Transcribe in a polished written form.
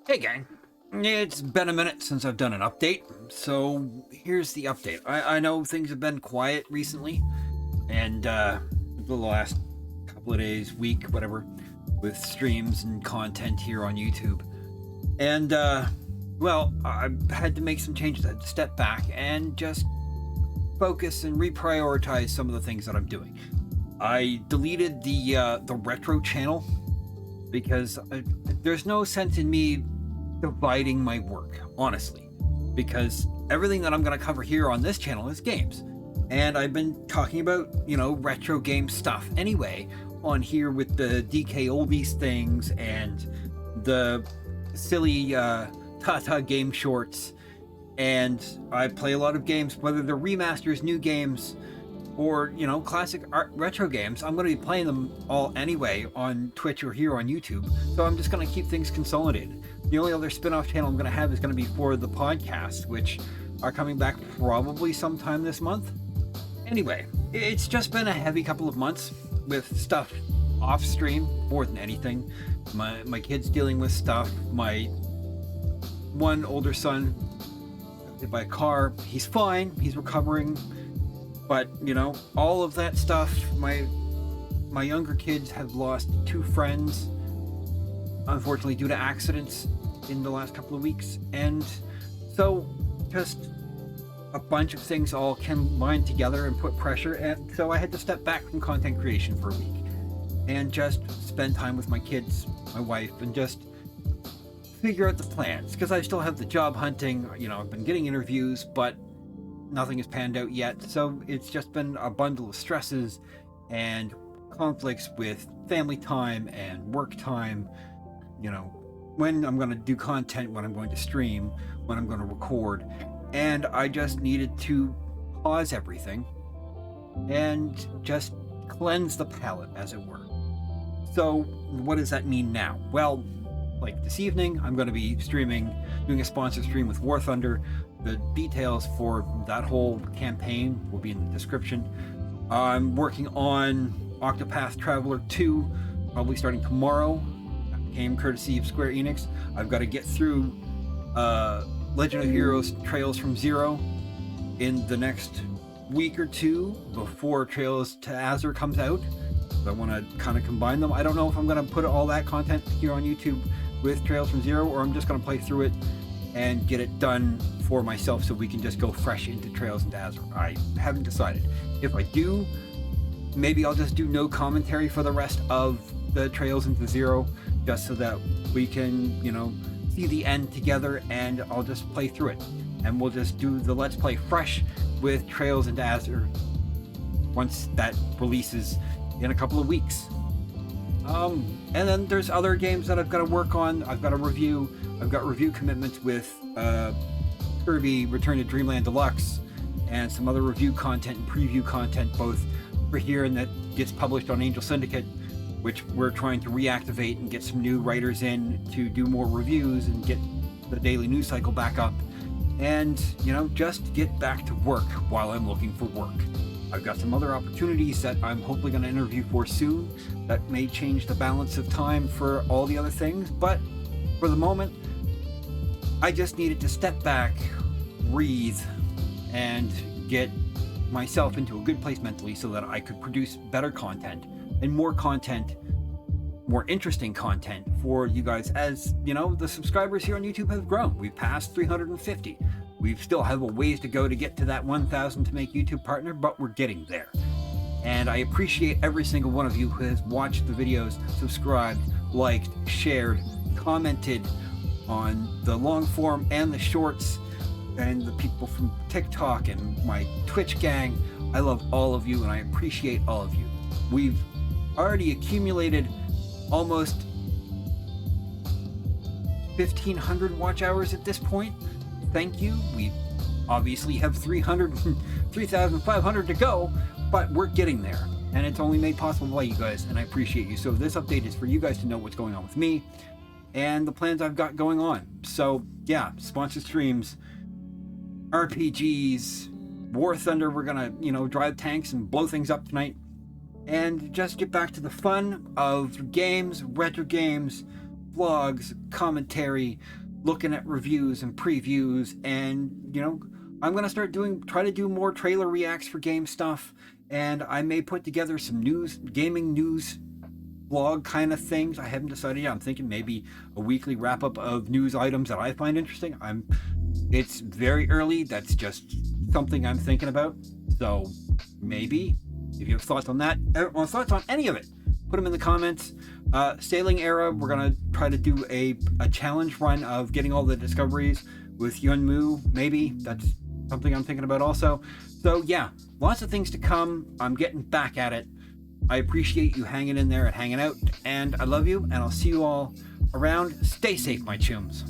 Hey gang, it's been a minute since I've done an update, so here's the update. I know things have been quiet recently, and the last couple of days, week, whatever, with streams and content here on YouTube. And, well, I've had to make some changes. I had to step back and just focus and reprioritize some of the things that I'm doing. I deleted the retro channel because there's no sense in me dividing my work, honestly, because everything that I'm going to cover here on this channel is games, and I've been talking about, retro game stuff anyway on here with the dkoldies things and the silly Tata game shorts, and I play a lot of games, whether they're remasters, new games, or classic retro games. I'm going to be playing them all anyway on Twitch or here on YouTube, so I'm just going to keep things consolidated. The only other spin-off channel I'm going to have is going to be for the podcasts, which are coming back probably sometime this month. Anyway, it's just been a heavy couple of months with stuff off stream more than anything. My kids dealing with stuff. My one older son got hit by a car. He's fine. He's recovering. But, all of that stuff, my younger kids have lost 2 friends, unfortunately, due to accidents in the last couple of weeks. And so just a bunch of things all combined together and put pressure. And so I had to step back from content creation for a week and just spend time with my kids, my wife, and just figure out the plans. Because I still have the job hunting, I've been getting interviews, but nothing has panned out yet. So it's just been a bundle of stresses and conflicts with family time and work time, when I'm going to do content, when I'm going to stream, when I'm going to record. And I just needed to pause everything and just cleanse the palate, as it were. So what does that mean now? Well, like this evening, I'm going to be doing a sponsored stream with War Thunder. The details for that whole campaign will be in the description. I'm working on Octopath Traveler 2, probably starting tomorrow. Game courtesy of Square Enix. I've got to get through Legend of Heroes Trails from Zero in the next week or two before Trails to Azure comes out. I want to kind of combine them. I don't know if I'm going to put all that content here on YouTube with Trails from Zero, or I'm just going to play through it and get it done for myself so we can just go fresh into Trails into Azure. I haven't decided. If I do, maybe I'll just do no commentary for the rest of the Trails into Zero, just so that we can, see the end together, and I'll just play through it. And we'll just do the Let's Play fresh with Trails into Azure once that releases in a couple of weeks. And then there's other games that I've got to work on. I've got review commitments with Kirby Return to Dreamland Deluxe and some other review content and preview content, both for here and that gets published on Angel Syndicate, which we're trying to reactivate and get some new writers in to do more reviews and get the daily news cycle back up. And, just get back to work while I'm looking for work. I've got some other opportunities that I'm hopefully going to interview for soon that may change the balance of time for all the other things, but for the moment, I just needed to step back, breathe, and get myself into a good place mentally so that I could produce better content and more interesting content for you guys. As the subscribers here on YouTube have grown. We've passed 350. We still have a ways to go to get to that 1,000 to make YouTube partner, but we're getting there. And I appreciate every single one of you who has watched the videos, subscribed, liked, shared, commented on the long form and the shorts, and the people from TikTok and my Twitch gang. I love all of you, and I appreciate all of you. We've already accumulated almost 1,500 watch hours at this point. Thank you. We obviously have 3,500 to go, but we're getting there, and it's only made possible by you guys, and I appreciate you. So this update is for you guys to know what's going on with me and the plans I've got going on. So yeah, sponsored streams, RPGs, War Thunder. We're gonna, drive tanks and blow things up tonight. and just get back to the fun of games, retro games, vlogs, commentary, looking at reviews and previews, and I'm gonna try to do more trailer reacts for game stuff, and I may put together some gaming news vlog kind of things. I haven't decided yet. I'm thinking maybe a weekly wrap up of news items that I find interesting. It's very early. That's just something I'm thinking about. So maybe if you have thoughts on that, or thoughts on any of it, put them in the comments. Sailing Era, we're gonna try to do a challenge run of getting all the discoveries with Yunmu. Maybe that's something I'm thinking about also. So yeah, lots of things to come. I'm getting back at it. I appreciate you hanging in there and hanging out, and I love you, and I'll see you all around. Stay safe, my chums.